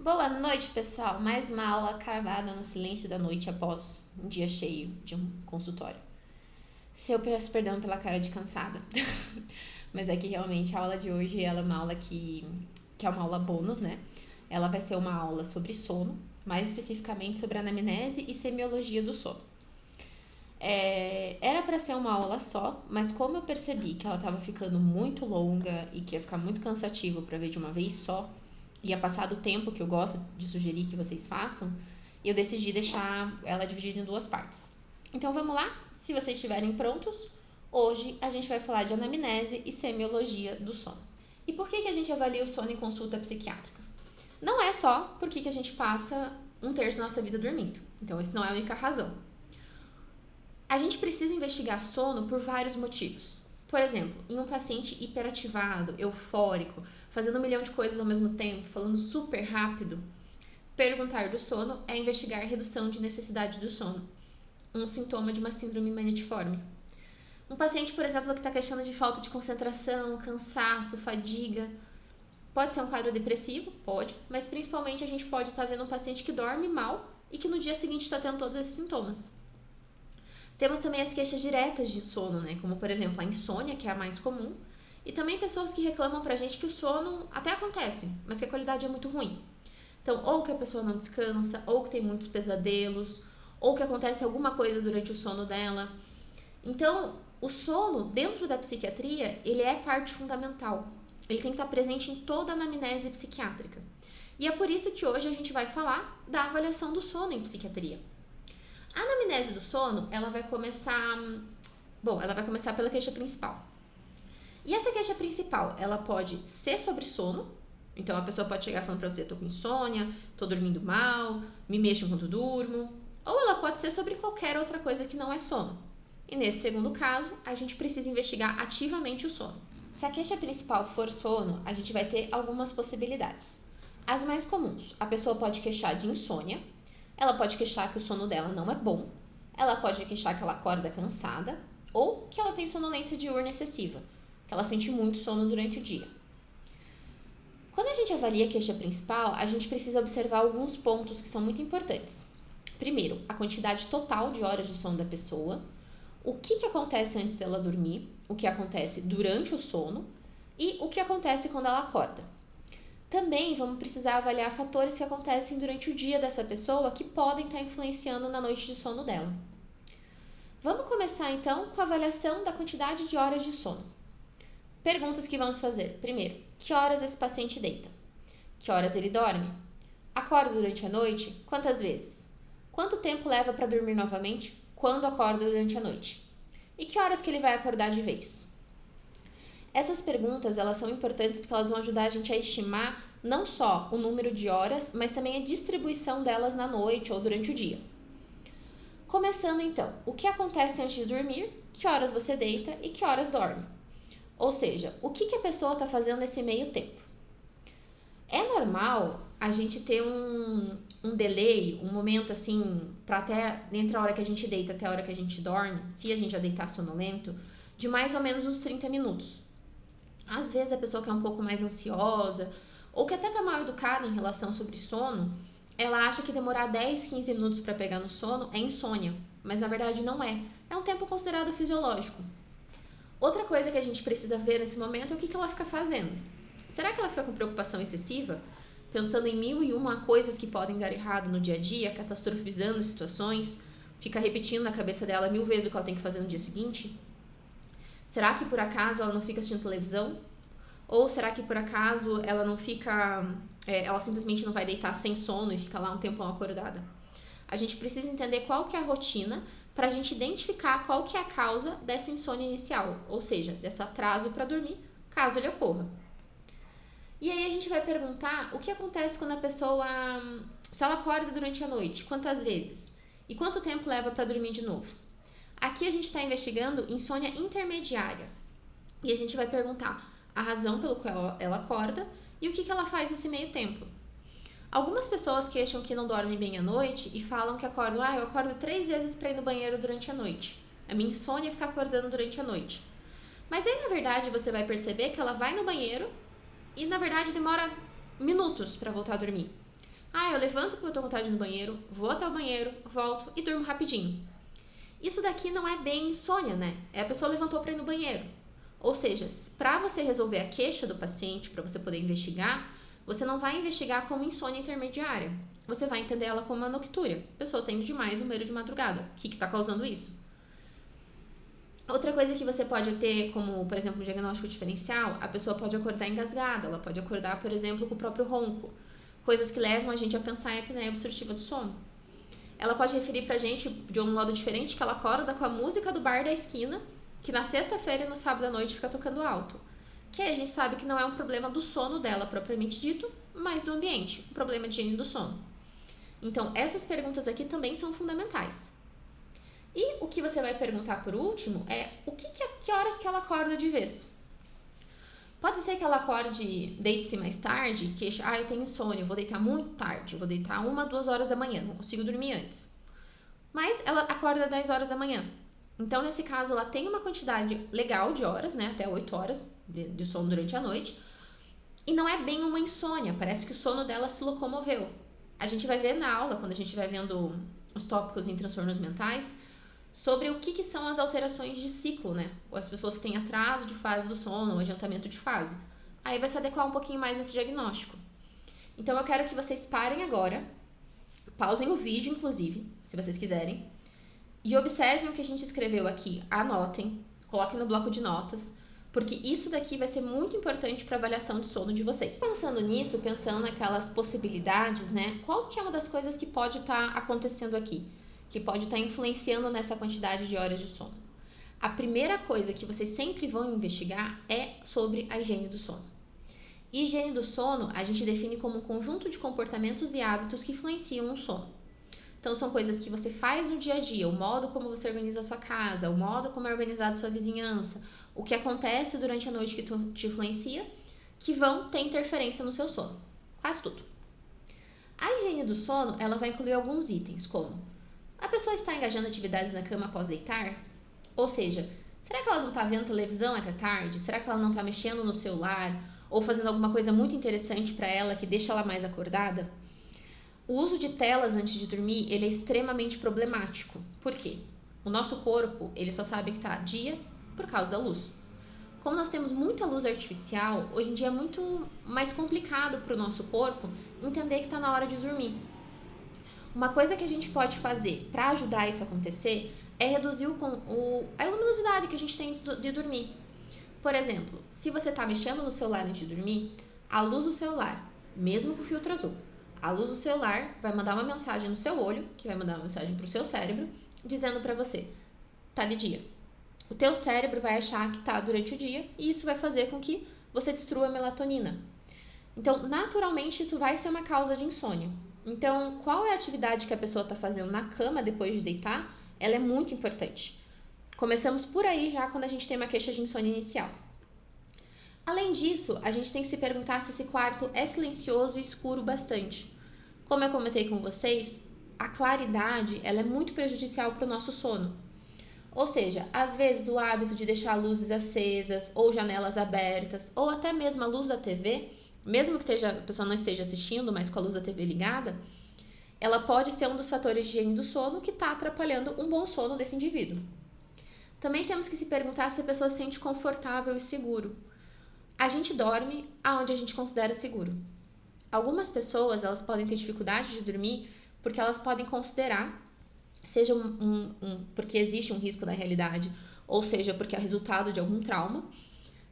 Boa noite, pessoal. Mais uma aula cravada no silêncio da noite após um dia cheio de um consultório. Se eu peço perdão pela cara de cansada, mas é que realmente a aula de hoje ela é uma aula que é uma aula bônus, né? Ela vai ser uma aula sobre sono, mais especificamente sobre anamnese e semiologia do sono. Era para ser uma aula só, mas como eu percebi que ela estava ficando muito longa e que ia ficar muito cansativo para ver de uma vez só, ia passar do tempo que eu gosto de sugerir que vocês façam, eu decidi deixar ela dividida em duas partes. Então vamos lá? Se vocês estiverem prontos, hoje a gente vai falar de anamnese e semiologia do sono. E por que a gente avalia o sono em consulta psiquiátrica? Não é só porque a gente passa um terço da nossa vida dormindo. Então, essa não é a única razão. A gente precisa investigar sono por vários motivos. Por exemplo, em um paciente hiperativado, eufórico, fazendo um milhão de coisas ao mesmo tempo, falando super rápido, perguntar do sono é investigar redução de necessidade do sono, um sintoma de uma síndrome manetiforme. Um paciente, por exemplo, que está queixando de falta de concentração, cansaço, fadiga, pode ser um quadro depressivo? Pode, mas principalmente a gente pode estar vendo um paciente que dorme mal e que no dia seguinte está tendo todos esses sintomas. Temos também as queixas diretas de sono, né? Como, por exemplo, a insônia, que é a mais comum, e também pessoas que reclamam pra gente que o sono até acontece, mas que a qualidade é muito ruim. Então, ou que a pessoa não descansa, ou que tem muitos pesadelos, ou que acontece alguma coisa durante o sono dela. Então, o sono, dentro da psiquiatria, ele é parte fundamental. Ele tem que estar presente em toda a anamnese psiquiátrica. E é por isso que hoje a gente vai falar da avaliação do sono em psiquiatria. A anamnese do sono, ela vai começar pela queixa principal. E essa queixa principal, ela pode ser sobre sono. Então, a pessoa pode chegar falando pra você, tô com insônia, tô dormindo mal, me mexo enquanto durmo. Ou ela pode ser sobre qualquer outra coisa que não é sono. E nesse segundo caso, a gente precisa investigar ativamente o sono. Se a queixa principal for sono, a gente vai ter algumas possibilidades. As mais comuns, a pessoa pode queixar de insônia, ela pode queixar que o sono dela não é bom, ela pode queixar que ela acorda cansada ou que ela tem sonolência diurna excessiva, que ela sente muito sono durante o dia. Quando a gente avalia a queixa principal, a gente precisa observar alguns pontos que são muito importantes. Primeiro, a quantidade total de horas de sono da pessoa, o que acontece antes dela dormir, o que acontece durante o sono e o que acontece quando ela acorda. Também vamos precisar avaliar fatores que acontecem durante o dia dessa pessoa que podem estar influenciando na noite de sono dela. Vamos começar então com a avaliação da quantidade de horas de sono. Perguntas que vamos fazer. Primeiro, que horas esse paciente deita? Que horas ele dorme? Acorda durante a noite? Quantas vezes? Quanto tempo leva para dormir novamente? Quando acorda durante a noite? E que horas que ele vai acordar de vez? Essas perguntas, elas são importantes porque elas vão ajudar a gente a estimar não só o número de horas, mas também a distribuição delas na noite ou durante o dia. Começando então, o que acontece antes de dormir, que horas você deita e que horas dorme? Ou seja, o que a pessoa está fazendo nesse meio tempo? É normal a gente ter um delay, um momento assim, para até entre a hora que a gente deita até a hora que a gente dorme, se a gente já deitar sonolento, de mais ou menos uns 30 minutos. Às vezes a pessoa que é um pouco mais ansiosa ou que até tá mal educada em relação sobre sono, ela acha que demorar 10, 15 minutos para pegar no sono é insônia, mas na verdade não é. É um tempo considerado fisiológico. Outra coisa que a gente precisa ver nesse momento é o que ela fica fazendo. Será que ela fica com preocupação excessiva? Pensando em mil e uma coisas que podem dar errado no dia a dia, catastrofizando situações, fica repetindo na cabeça dela 1000 vezes o que ela tem que fazer no dia seguinte? Será que por acaso ela não fica assistindo televisão? Ou será que por acaso ela não fica... ela simplesmente não vai deitar sem sono e fica lá um tempão acordada? A gente precisa entender qual que é a rotina para a gente identificar qual que é a causa dessa insônia inicial, ou seja, desse atraso para dormir, caso ele ocorra. E aí a gente vai perguntar o que acontece quando a pessoa... se ela acorda durante a noite, quantas vezes? E quanto tempo leva para dormir de novo? Aqui a gente está investigando insônia intermediária. E a gente vai perguntar a razão pelo qual ela acorda e o que ela faz nesse meio tempo. Algumas pessoas queixam que não dormem bem à noite e falam que acordam, eu acordo 3 vezes para ir no banheiro durante a noite. A minha insônia é ficar acordando durante a noite. Mas aí, na verdade, você vai perceber que ela vai no banheiro e, na verdade, demora minutos para voltar a dormir. Ah, eu levanto porque eu tô com vontade no banheiro, vou até o banheiro, volto e durmo rapidinho. Isso daqui não é bem insônia, né? A pessoa levantou para ir no banheiro. Ou seja, para você resolver a queixa do paciente, para você poder investigar, você não vai investigar como insônia intermediária. Você vai entender ela como uma noctúria. A pessoa tendo demais no meio de madrugada. O que está causando isso? Outra coisa que você pode ter, como, por exemplo, um diagnóstico diferencial, a pessoa pode acordar engasgada, ela pode acordar, por exemplo, com o próprio ronco. Coisas que levam a gente a pensar em apneia obstrutiva do sono. Ela pode referir pra gente, de um modo diferente, que ela acorda com a música do bar da esquina, que na sexta-feira e no sábado à noite fica tocando alto. Que aí a gente sabe que não é um problema do sono dela, propriamente dito, mas do ambiente, um problema de higiene do sono. Então, essas perguntas aqui também são fundamentais. E o que você vai perguntar por último é que horas que ela acorda de vez. Pode ser que ela acorde, deite-se mais tarde, queixa, eu tenho insônia, eu vou deitar muito tarde, eu vou deitar 1, 2 horas da manhã, não consigo dormir antes. Mas ela acorda 10 horas da manhã. Então, nesse caso, ela tem uma quantidade legal de horas, né, até 8 horas de sono durante a noite, e não é bem uma insônia, parece que o sono dela se locomoveu. A gente vai ver na aula, quando a gente vai vendo os tópicos em transtornos mentais, sobre o que são as alterações de ciclo, né? Ou as pessoas que têm atraso de fase do sono, ou adiantamento de fase. Aí vai se adequar um pouquinho mais nesse diagnóstico. Então eu quero que vocês parem agora, pausem o vídeo, inclusive, se vocês quiserem, e observem o que a gente escreveu aqui, anotem, coloquem no bloco de notas, porque isso daqui vai ser muito importante para a avaliação de sono de vocês. Pensando nisso, pensando naquelas possibilidades, né? Qual que é uma das coisas que pode estar acontecendo aqui? Que pode estar influenciando nessa quantidade de horas de sono. A primeira coisa que vocês sempre vão investigar é sobre a higiene do sono. E higiene do sono a gente define como um conjunto de comportamentos e hábitos que influenciam o sono. Então são coisas que você faz no dia a dia, o modo como você organiza a sua casa, o modo como é organizada a sua vizinhança, o que acontece durante a noite que te influencia, que vão ter interferência no seu sono. Quase tudo. A higiene do sono, ela vai incluir alguns itens, como a pessoa está engajando atividades na cama após deitar? Ou seja, será que ela não está vendo televisão até tarde? Será que ela não está mexendo no celular? Ou fazendo alguma coisa muito interessante para ela que deixa ela mais acordada? O uso de telas antes de dormir, ele é extremamente problemático. Por quê? O nosso corpo, ele só sabe que está dia por causa da luz. Como nós temos muita luz artificial, hoje em dia é muito mais complicado para o nosso corpo entender que está na hora de dormir. Uma coisa que a gente pode fazer para ajudar isso a acontecer é reduzir a luminosidade que a gente tem antes de dormir. Por exemplo, se você está mexendo no celular antes de dormir, a luz do celular, mesmo com o filtro azul, a luz do celular vai mandar uma mensagem no seu olho, que vai mandar uma mensagem para o seu cérebro, dizendo para você, tá de dia. O teu cérebro vai achar que tá durante o dia e isso vai fazer com que você destrua a melatonina. Então, naturalmente, isso vai ser uma causa de insônia. Então, qual é a atividade que a pessoa está fazendo na cama depois de deitar? Ela é muito importante. Começamos por aí já quando a gente tem uma queixa de insônia inicial. Além disso, a gente tem que se perguntar se esse quarto é silencioso e escuro bastante. Como eu comentei com vocês, a claridade ela é muito prejudicial para o nosso sono. Ou seja, às vezes o hábito de deixar luzes acesas ou janelas abertas, ou até mesmo a luz da TV, mesmo que a pessoa não esteja assistindo, mas com a luz da TV ligada, ela pode ser um dos fatores de higiene do sono que está atrapalhando um bom sono desse indivíduo. Também temos que se perguntar se a pessoa se sente confortável e seguro. A gente dorme aonde a gente considera seguro. Algumas pessoas elas podem ter dificuldade de dormir porque elas podem considerar, seja porque existe um risco na realidade, ou seja porque é resultado de algum trauma,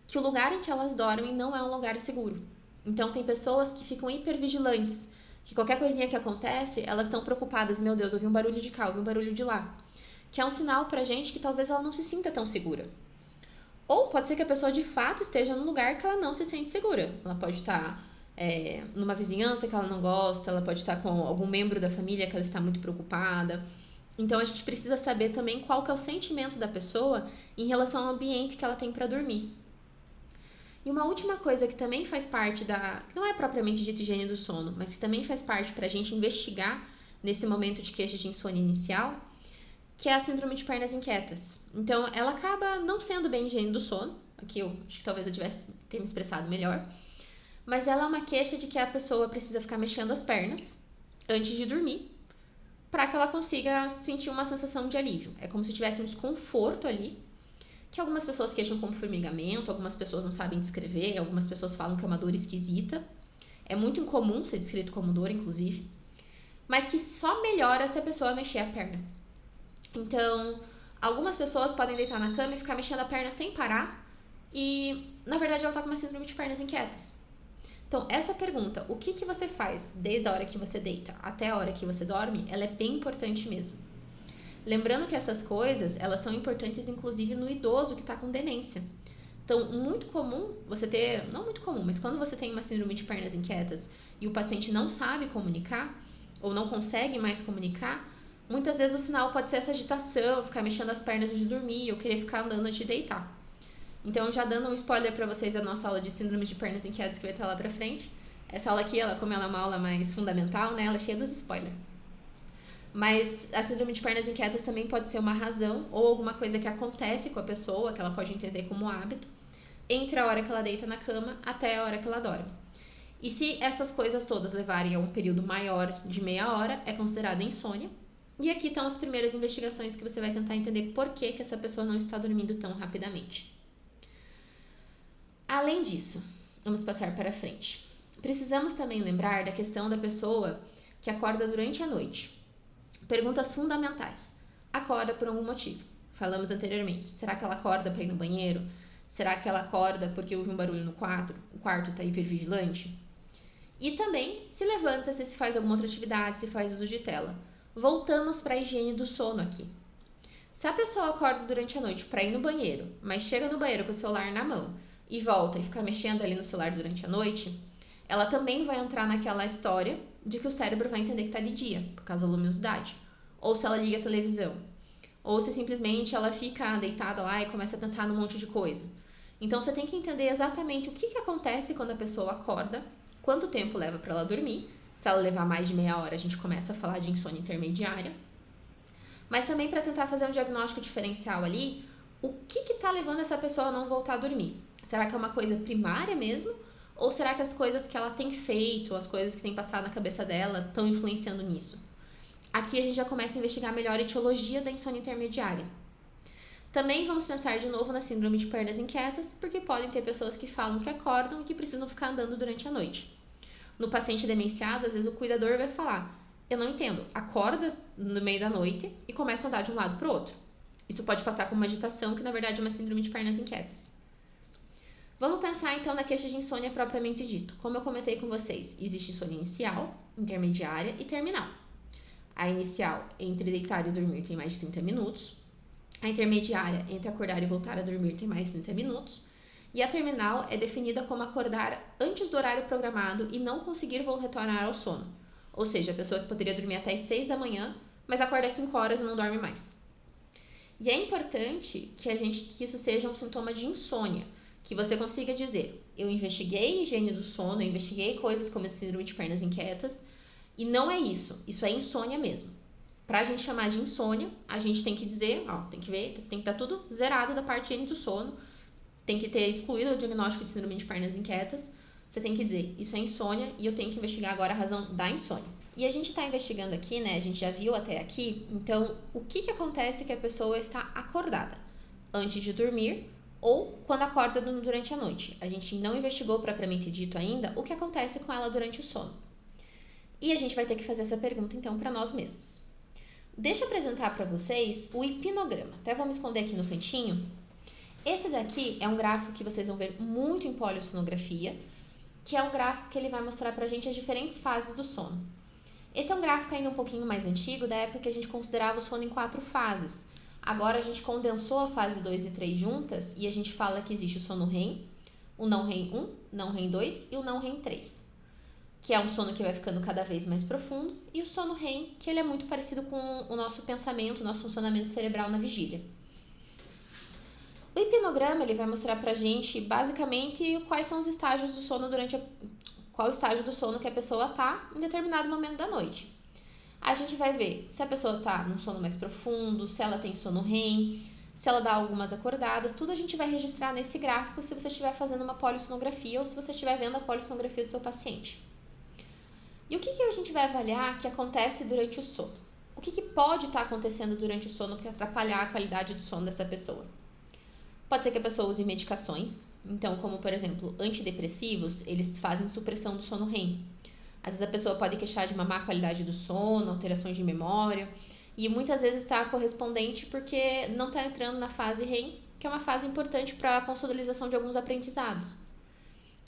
que o lugar em que elas dormem não é um lugar seguro. Então, tem pessoas que ficam hipervigilantes, que qualquer coisinha que acontece, elas estão preocupadas. Meu Deus, ouvi um barulho de cá, ouvi um barulho de lá. Que é um sinal pra gente que talvez ela não se sinta tão segura. Ou pode ser que a pessoa de fato esteja num lugar que ela não se sente segura. Ela pode estar numa vizinhança que ela não gosta, ela pode estar com algum membro da família que ela está muito preocupada. Então, a gente precisa saber também qual que é o sentimento da pessoa em relação ao ambiente que ela tem para dormir. E uma última coisa que também faz parte não é propriamente dita higiene do sono, mas que também faz parte para a gente investigar nesse momento de queixa de insônia inicial, que é a síndrome de pernas inquietas. Então, ela acaba não sendo bem higiene do sono, aqui eu acho que talvez eu tivesse ter me expressado melhor, mas ela é uma queixa de que a pessoa precisa ficar mexendo as pernas, antes de dormir, para que ela consiga sentir uma sensação de alívio. É como se tivesse um desconforto ali, que algumas pessoas queixam como formigamento, algumas pessoas não sabem descrever, algumas pessoas falam que é uma dor esquisita. É muito incomum ser descrito como dor, inclusive, mas que só melhora se a pessoa mexer a perna. Então, algumas pessoas podem deitar na cama e ficar mexendo a perna sem parar e, na verdade, ela tá com uma síndrome de pernas inquietas. Então, essa pergunta, o que você faz desde a hora que você deita até a hora que você dorme, ela é bem importante mesmo. Lembrando que essas coisas, elas são importantes inclusive no idoso que está com demência. Então, muito comum você ter, não muito comum, mas quando você tem uma síndrome de pernas inquietas e o paciente não sabe comunicar, ou não consegue mais comunicar, muitas vezes o sinal pode ser essa agitação, ficar mexendo as pernas antes de dormir, ou querer ficar andando antes de deitar. Então, já dando um spoiler para vocês da nossa aula de síndrome de pernas inquietas que vai estar lá pra frente. Essa aula aqui, como ela é uma aula mais fundamental, né, ela é cheia dos spoilers. Mas a síndrome de pernas inquietas também pode ser uma razão ou alguma coisa que acontece com a pessoa, que ela pode entender como hábito, entre a hora que ela deita na cama até a hora que ela dorme. E se essas coisas todas levarem a um período maior de meia hora, é considerada insônia. E aqui estão as primeiras investigações que você vai tentar entender por que essa pessoa não está dormindo tão rapidamente. Além disso, vamos passar para frente. Precisamos também lembrar da questão da pessoa que acorda durante a noite. Perguntas fundamentais. Acorda por algum motivo. Falamos anteriormente. Será que ela acorda para ir no banheiro? Será que ela acorda porque houve um barulho no quarto? O quarto está hipervigilante? E também se levanta, se faz alguma outra atividade, se faz uso de tela. Voltamos para a higiene do sono aqui. Se a pessoa acorda durante a noite para ir no banheiro, mas chega no banheiro com o celular na mão e volta e fica mexendo ali no celular durante a noite, ela também vai entrar naquela história de que o cérebro vai entender que está de dia, por causa da luminosidade. Ou se ela liga a televisão. Ou se simplesmente ela fica deitada lá e começa a pensar num monte de coisa. Então você tem que entender exatamente o que acontece quando a pessoa acorda, quanto tempo leva para ela dormir. Se ela levar mais de meia hora, a gente começa a falar de insônia intermediária. Mas também para tentar fazer um diagnóstico diferencial ali, o que está levando essa pessoa a não voltar a dormir? Será que é uma coisa primária mesmo? Ou será que as coisas que ela tem feito, as coisas que tem passado na cabeça dela, estão influenciando nisso? Aqui a gente já começa a investigar melhor a etiologia da insônia intermediária. Também vamos pensar de novo na síndrome de pernas inquietas, porque podem ter pessoas que falam que acordam e que precisam ficar andando durante a noite. No paciente demenciado, às vezes o cuidador vai falar: eu não entendo, acorda no meio da noite e começa a andar de um lado para o outro. Isso pode passar como uma agitação, que na verdade é uma síndrome de pernas inquietas. Vamos pensar então na queixa de insônia propriamente dito. Como eu comentei com vocês, existe insônia inicial, intermediária e terminal. A inicial, entre deitar e dormir, tem mais de 30 minutos. A intermediária, entre acordar e voltar a dormir, tem mais de 30 minutos. E a terminal é definida como acordar antes do horário programado e não conseguir retornar ao sono. Ou seja, a pessoa que poderia dormir até as 6 da manhã, mas acorda às 5 horas e não dorme mais. E é importante que isso seja um sintoma de insônia, que você consiga dizer: eu investiguei a higiene do sono, eu investiguei coisas como a síndrome de pernas inquietas, e não é isso é insônia mesmo. Pra gente chamar de insônia, a gente tem que dizer, tem que ver, tem que estar tudo zerado da parte de higiene do sono, tem que ter excluído o diagnóstico de síndrome de pernas inquietas. Você tem que dizer, isso é insônia e eu tenho que investigar agora a razão da insônia. E a gente está investigando aqui, né, a gente já viu até aqui, então o que acontece que a pessoa está acordada antes de dormir ou quando acorda durante a noite. A gente não investigou propriamente dito ainda o que acontece com ela durante o sono. E a gente vai ter que fazer essa pergunta então para nós mesmos. Deixa eu apresentar para vocês o hipnograma. Até vou me esconder aqui no cantinho. Esse daqui é um gráfico que vocês vão ver muito em polissonografia, que é um gráfico que ele vai mostrar pra gente as diferentes fases do sono. Esse é um gráfico ainda um pouquinho mais antigo, da época que a gente considerava o sono em 4 fases. Agora a gente condensou a fase 2 e 3 juntas e a gente fala que existe o sono REM, o não REM 1, não REM 2 e o não REM 3. Que é um sono que vai ficando cada vez mais profundo, e o sono REM, que ele é muito parecido com o nosso pensamento, o nosso funcionamento cerebral na vigília. O hipnograma ele vai mostrar pra gente basicamente quais são os estágios do sono qual estágio do sono que a pessoa tá em determinado momento da noite. A gente vai ver se a pessoa tá num sono mais profundo, se ela tem sono REM, se ela dá algumas acordadas, tudo a gente vai registrar nesse gráfico se você estiver fazendo uma polissonografia ou se você estiver vendo a polissonografia do seu paciente. E o que a gente vai avaliar que acontece durante o sono? O que pode estar acontecendo durante o sono que atrapalhar a qualidade do sono dessa pessoa? Pode ser que a pessoa use medicações, então, como por exemplo, antidepressivos, eles fazem supressão do sono REM. Às vezes a pessoa pode queixar de uma má qualidade do sono, alterações de memória, e muitas vezes está correspondente porque não está entrando na fase REM, que é uma fase importante para a consolidação de alguns aprendizados.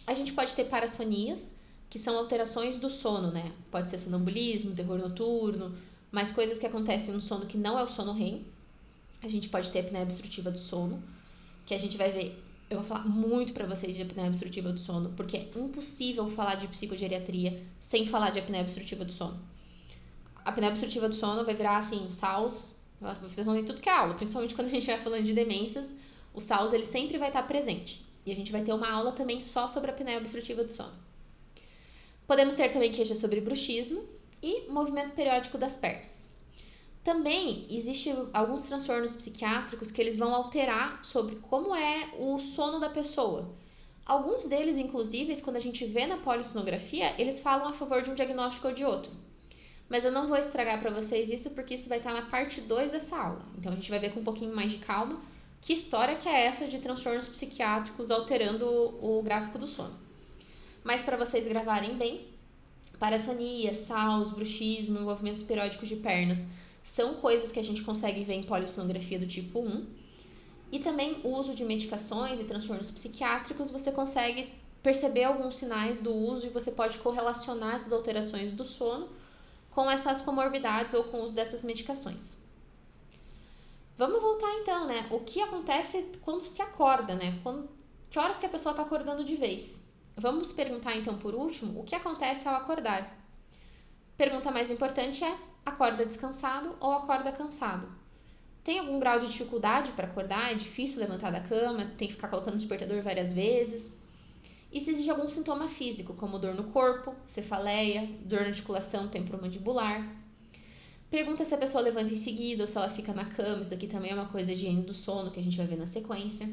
A gente pode ter parassonias, que são alterações do sono, né? Pode ser sonambulismo, terror noturno, mas coisas que acontecem no sono que não é o sono REM. A gente pode ter apneia obstrutiva do sono, que a gente vai ver. Eu vou falar muito pra vocês de apneia obstrutiva do sono, porque é impossível falar de psicogeriatria sem falar de apneia obstrutiva do sono. A apneia obstrutiva do sono vai virar, assim, o SAUS, vocês vão ver tudo que é aula, principalmente quando a gente vai falando de demências, o SAUS, ele sempre vai estar presente. E a gente vai ter uma aula também só sobre a apneia obstrutiva do sono. Podemos ter também queixa sobre bruxismo e movimento periódico das pernas. Também existem alguns transtornos psiquiátricos que eles vão alterar sobre como é o sono da pessoa. Alguns deles, inclusive, quando a gente vê na polissonografia, eles falam a favor de um diagnóstico ou de outro. Mas eu não vou estragar para vocês isso, porque isso vai estar na parte 2 dessa aula. Então a gente vai ver com um pouquinho mais de calma que história que é essa de transtornos psiquiátricos alterando o gráfico do sono. Mas para vocês gravarem bem, parassonia, SAUS, bruxismo, movimentos periódicos de pernas são coisas que a gente consegue ver em polissonografia do tipo 1. E também o uso de medicações e transtornos psiquiátricos, você consegue perceber alguns sinais do uso e você pode correlacionar essas alterações do sono com essas comorbidades ou com o uso dessas medicações. Vamos voltar então, né? O que acontece quando se acorda, né? Que horas que a pessoa está acordando de vez? Vamos perguntar então por último, o que acontece ao acordar? Pergunta mais importante é, acorda descansado ou acorda cansado? Tem algum grau de dificuldade para acordar? É difícil levantar da cama? Tem que ficar colocando o despertador várias vezes? E se existe algum sintoma físico, como dor no corpo, cefaleia, dor na articulação temporomandibular? Pergunta se a pessoa levanta em seguida ou se ela fica na cama. Isso aqui também é uma coisa de higiene do sono que a gente vai ver na sequência.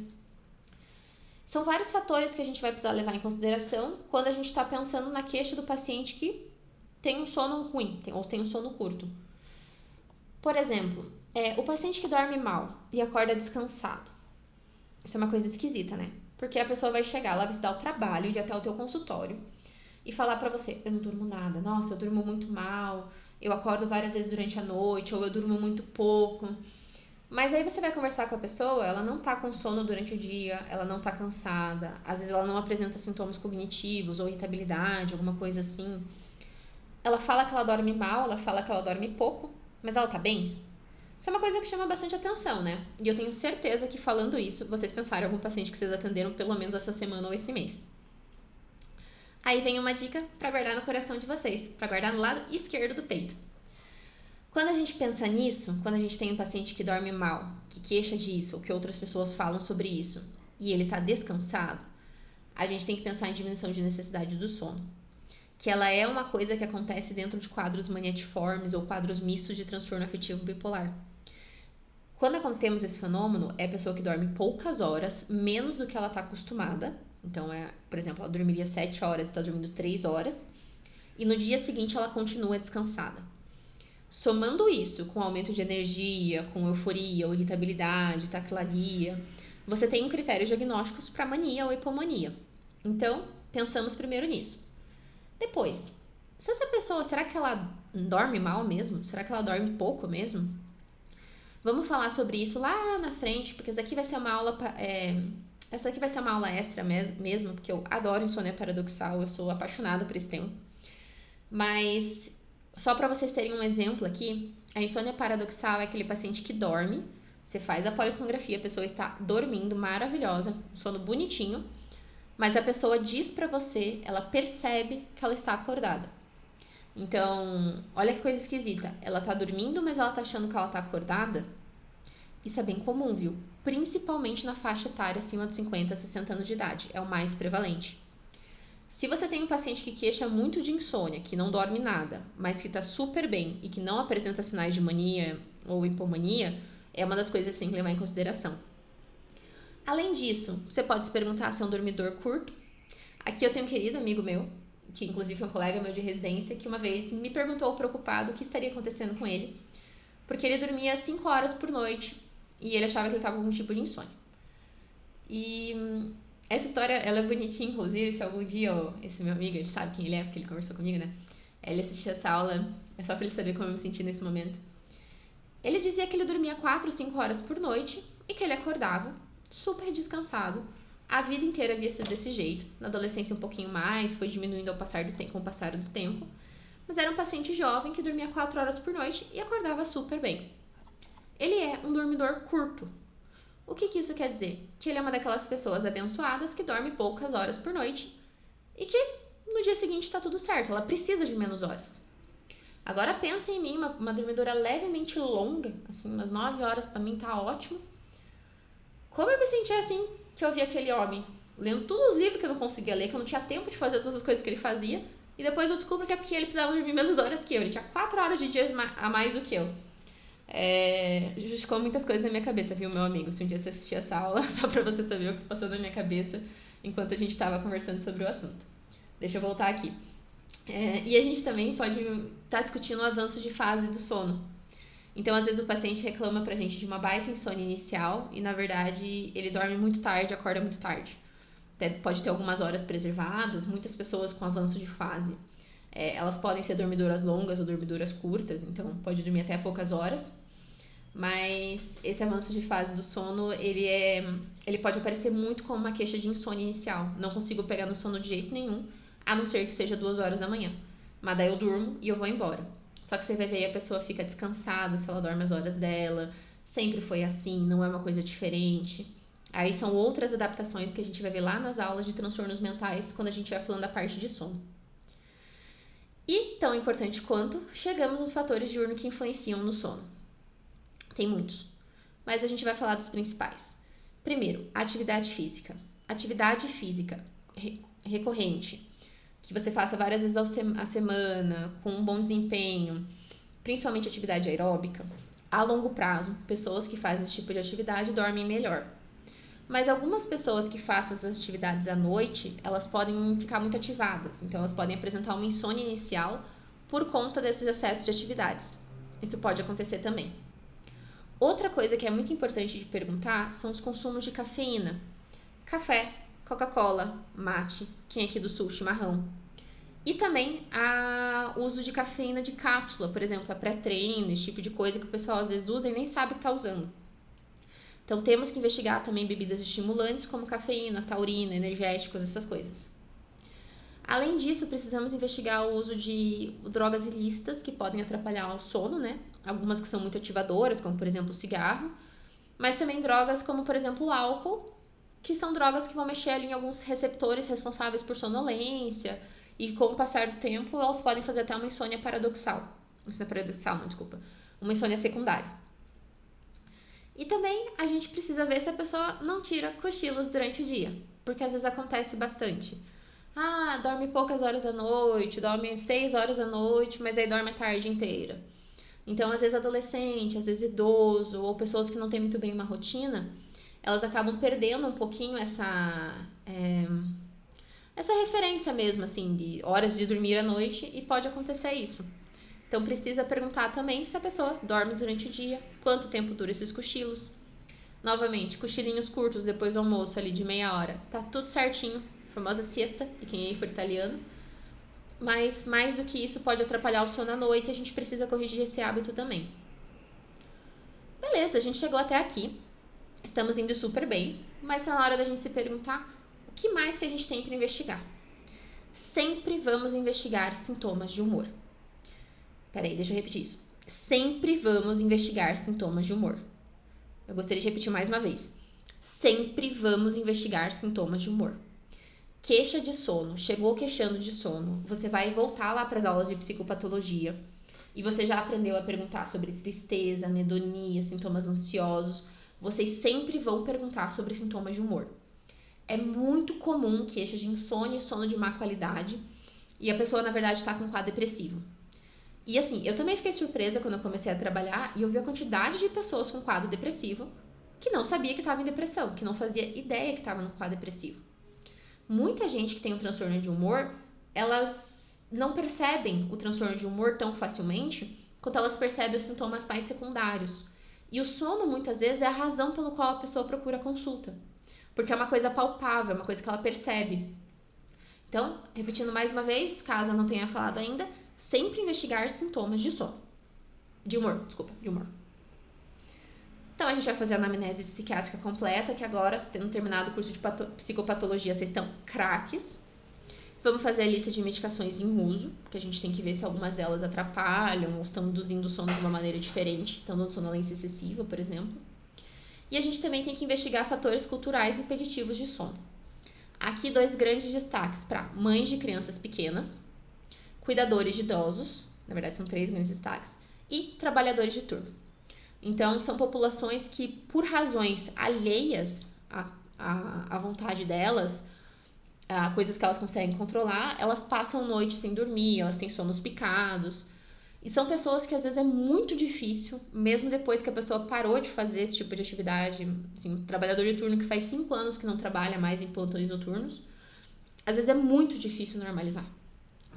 São vários fatores que a gente vai precisar levar em consideração quando a gente está pensando na queixa do paciente que tem um sono ruim ou tem um sono curto. Por exemplo, o paciente que dorme mal e acorda descansado. Isso é uma coisa esquisita, né? Porque a pessoa vai chegar, ela vai se dar o trabalho de ir até o teu consultório e falar pra você, eu não durmo nada, nossa, eu durmo muito mal, eu acordo várias vezes durante a noite, ou eu durmo muito pouco. Mas aí você vai conversar com a pessoa, ela não tá com sono durante o dia, ela não tá cansada, às vezes ela não apresenta sintomas cognitivos ou irritabilidade, alguma coisa assim. Ela fala que ela dorme mal, ela fala que ela dorme pouco, mas ela tá bem? Isso é uma coisa que chama bastante atenção, né? E eu tenho certeza que falando isso, vocês pensaram em algum paciente que vocês atenderam pelo menos essa semana ou esse mês. Aí vem uma dica para guardar no coração de vocês, para guardar no lado esquerdo do peito. Quando a gente pensa nisso, quando a gente tem um paciente que dorme mal, que queixa disso, ou que outras pessoas falam sobre isso, e ele tá descansado, a gente tem que pensar em diminuição de necessidade do sono. Que ela é uma coisa que acontece dentro de quadros maniatiformes ou quadros mistos de transtorno afetivo bipolar. Quando temos esse fenômeno, é a pessoa que dorme poucas horas, menos do que ela está acostumada. Então, por exemplo, ela dormiria 7 horas e está dormindo 3 horas. E no dia seguinte ela continua descansada. Somando isso com aumento de energia, com euforia ou irritabilidade, taquilardia, você tem um critério diagnóstico para mania ou hipomania. Então, pensamos primeiro nisso. Depois, se essa pessoa, será que ela dorme mal mesmo? Será que ela dorme pouco mesmo? Vamos falar sobre isso lá na frente, porque essa aqui vai ser uma aula, essa aqui vai ser uma aula extra mesmo, porque eu adoro insônia paradoxal, eu sou apaixonada por esse tema. Mas, só para vocês terem um exemplo aqui, a insônia paradoxal é aquele paciente que dorme, você faz a polissonografia, a pessoa está dormindo, maravilhosa, sono bonitinho, mas a pessoa diz pra você, ela percebe que ela está acordada. Então, olha que coisa esquisita. Ela tá dormindo, mas ela tá achando que ela tá acordada. Isso é bem comum, viu? Principalmente na faixa etária acima de 50, 60 anos de idade. É o mais prevalente. Se você tem um paciente que queixa muito de insônia, que não dorme nada, mas que tá super bem e que não apresenta sinais de mania ou hipomania, é uma das coisas que você tem que levar em consideração. Além disso, você pode se perguntar se é um dormidor curto. Aqui eu tenho um querido amigo meu, que inclusive foi um colega meu de residência, que uma vez me perguntou preocupado o que estaria acontecendo com ele, porque ele dormia 5 horas por noite e ele achava que ele estava com algum tipo de insônia. E essa história, ela é bonitinha, inclusive, se algum dia esse meu amigo, ele sabe quem ele é, porque ele conversou comigo, né? Ele assistiu essa aula, é só pra ele saber como eu me senti nesse momento. Ele dizia que ele dormia 4, 5 horas por noite e que ele acordava super descansado. A vida inteira havia sido desse jeito. Na adolescência um pouquinho mais, foi diminuindo com o passar do tempo. Mas era um paciente jovem que dormia 4 horas por noite e acordava super bem. Ele é um dormidor curto. O que isso quer dizer? Que ele é uma daquelas pessoas abençoadas que dorme poucas horas por noite e que no dia seguinte está tudo certo, ela precisa de menos horas. Agora pensa em mim, uma dormidora levemente longa, assim, umas 9 horas pra mim tá ótimo. Como eu me senti assim que eu vi aquele homem lendo todos os livros que eu não conseguia ler, que eu não tinha tempo de fazer todas as coisas que ele fazia, e depois eu descubro que é porque ele precisava dormir menos horas que eu, ele tinha 4 horas de dia a mais do que eu. Justificou muitas coisas na minha cabeça, viu, meu amigo? Se um dia você assistir essa aula, só pra você saber o que passou na minha cabeça enquanto a gente tava conversando sobre o assunto. Deixa eu voltar aqui. E a gente também pode estar discutindo o avanço de fase do sono. Então, às vezes o paciente reclama pra gente de uma baita insônia inicial e, na verdade, ele dorme muito tarde, acorda muito tarde. Até pode ter algumas horas preservadas, muitas pessoas com avanço de fase. Elas podem ser dormidoras longas ou dormidoras curtas, então pode dormir até poucas horas. Mas esse avanço de fase do sono, ele pode aparecer muito como uma queixa de insônia inicial. Não consigo pegar no sono de jeito nenhum, a não ser que seja 2 horas da manhã. Mas daí eu durmo e eu vou embora. Só que você vai ver, a pessoa fica descansada se ela dorme as horas dela. Sempre foi assim, não é uma coisa diferente. Aí são outras adaptações que a gente vai ver lá nas aulas de transtornos mentais, quando a gente vai falando da parte de sono. E, tão importante quanto, chegamos nos fatores diurnos que influenciam no sono. Tem muitos, mas a gente vai falar dos principais. Primeiro, atividade física. Atividade física recorrente, que você faça várias vezes a semana, com um bom desempenho, principalmente atividade aeróbica. A longo prazo, pessoas que fazem esse tipo de atividade dormem melhor. Mas algumas pessoas que façam essas atividades à noite, elas podem ficar muito ativadas. Então, elas podem apresentar uma insônia inicial por conta desses excessos de atividades. Isso pode acontecer também. Outra coisa que é muito importante de perguntar são os consumos de cafeína. Café, Coca-Cola, mate, quem é aqui do sul, chimarrão. E também o uso de cafeína de cápsula, por exemplo, a pré-treino, esse tipo de coisa que o pessoal às vezes usa e nem sabe que está usando. Então, temos que investigar também bebidas estimulantes como cafeína, taurina, energéticos, essas coisas. Além disso, precisamos investigar o uso de drogas ilícitas que podem atrapalhar o sono, né? Algumas que são muito ativadoras, como por exemplo o cigarro, mas também drogas como por exemplo o álcool, que são drogas que vão mexer ali em alguns receptores responsáveis por sonolência, e com o passar do tempo elas podem fazer até uma insônia paradoxal. Uma insônia secundária. E também a gente precisa ver se a pessoa não tira cochilos durante o dia, porque às vezes acontece bastante. Dorme poucas horas à noite, dorme 6 horas à noite, mas aí dorme a tarde inteira. Então, às vezes adolescente, às vezes idoso, ou pessoas que não têm muito bem uma rotina, elas acabam perdendo um pouquinho essa referência mesmo, assim, de horas de dormir à noite, e pode acontecer isso. Então, precisa perguntar também se a pessoa dorme durante o dia, quanto tempo dura esses cochilos. Novamente, cochilinhos curtos depois do almoço, ali de meia hora, tá tudo certinho, a famosa siesta, de quem aí for italiano. Mas, mais do que isso, pode atrapalhar o sono à noite e a gente precisa corrigir esse hábito também. Beleza, a gente chegou até aqui, estamos indo super bem, mas tá na hora da gente se perguntar o que mais que a gente tem para investigar. Sempre vamos investigar sintomas de humor. Peraí, deixa eu repetir isso. Sempre vamos investigar sintomas de humor. Eu gostaria de repetir mais uma vez. Sempre vamos investigar sintomas de humor. Queixa de sono, chegou queixando de sono, você vai voltar lá para as aulas de psicopatologia e você já aprendeu a perguntar sobre tristeza, anedonia, sintomas ansiosos. Vocês sempre vão perguntar sobre sintomas de humor. É muito comum queixa de insônia e sono de má qualidade e a pessoa, na verdade, está com um quadro depressivo. E assim, eu também fiquei surpresa quando eu comecei a trabalhar e eu vi a quantidade de pessoas com quadro depressivo que não sabia que estava em depressão, que não fazia ideia que estava no quadro depressivo. Muita gente que tem um transtorno de humor elas não percebem o transtorno de humor tão facilmente quanto elas percebem os sintomas mais secundários. E o sono, muitas vezes, é a razão pelo qual a pessoa procura consulta. Porque é uma coisa palpável, é uma coisa que ela percebe. Então, repetindo mais uma vez, caso eu não tenha falado ainda, sempre investigar sintomas de sono. De humor. Então, a gente vai fazer a anamnese psiquiátrica completa, que agora, tendo terminado o curso de psicopatologia, vocês estão craques. Vamos fazer a lista de medicações em uso, porque a gente tem que ver se algumas delas atrapalham ou estão induzindo o sono de uma maneira diferente, estão dando sonolência excessiva, por exemplo. E a gente também tem que investigar fatores culturais impeditivos de sono. Aqui 2 grandes destaques para mães de crianças pequenas, cuidadores de idosos, na verdade são 3 grandes destaques, e trabalhadores de turno. Então, são populações que, por razões alheias à vontade delas, a coisas que elas conseguem controlar, elas passam noite sem dormir, elas têm sonos picados. E são pessoas que às vezes é muito difícil, mesmo depois que a pessoa parou de fazer esse tipo de atividade, assim, um trabalhador de turno que faz 5 anos que não trabalha mais em plantões noturnos, às vezes é muito difícil normalizar.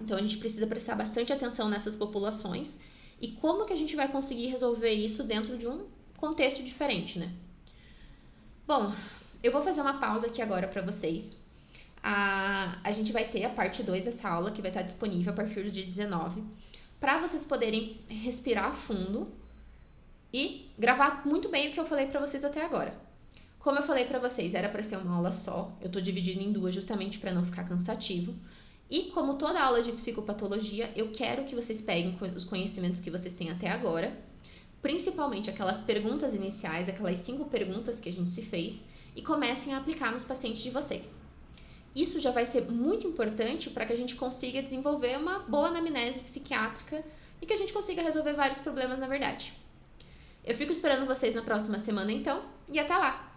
Então a gente precisa prestar bastante atenção nessas populações e como que a gente vai conseguir resolver isso dentro de um contexto diferente, né? Bom, eu vou fazer uma pausa aqui agora para vocês. A gente vai ter a parte 2 dessa aula, que vai estar disponível a partir do dia 19, para vocês poderem respirar fundo e gravar muito bem o que eu falei para vocês até agora. Como eu falei para vocês, era para ser uma aula só, eu tô dividindo em 2 justamente para não ficar cansativo. E como toda aula de psicopatologia, eu quero que vocês peguem os conhecimentos que vocês têm até agora, principalmente aquelas perguntas iniciais, aquelas 5 perguntas que a gente se fez, e comecem a aplicar nos pacientes de vocês. Isso já vai ser muito importante para que a gente consiga desenvolver uma boa anamnese psiquiátrica e que a gente consiga resolver vários problemas na verdade. Eu fico esperando vocês na próxima semana então, e até lá!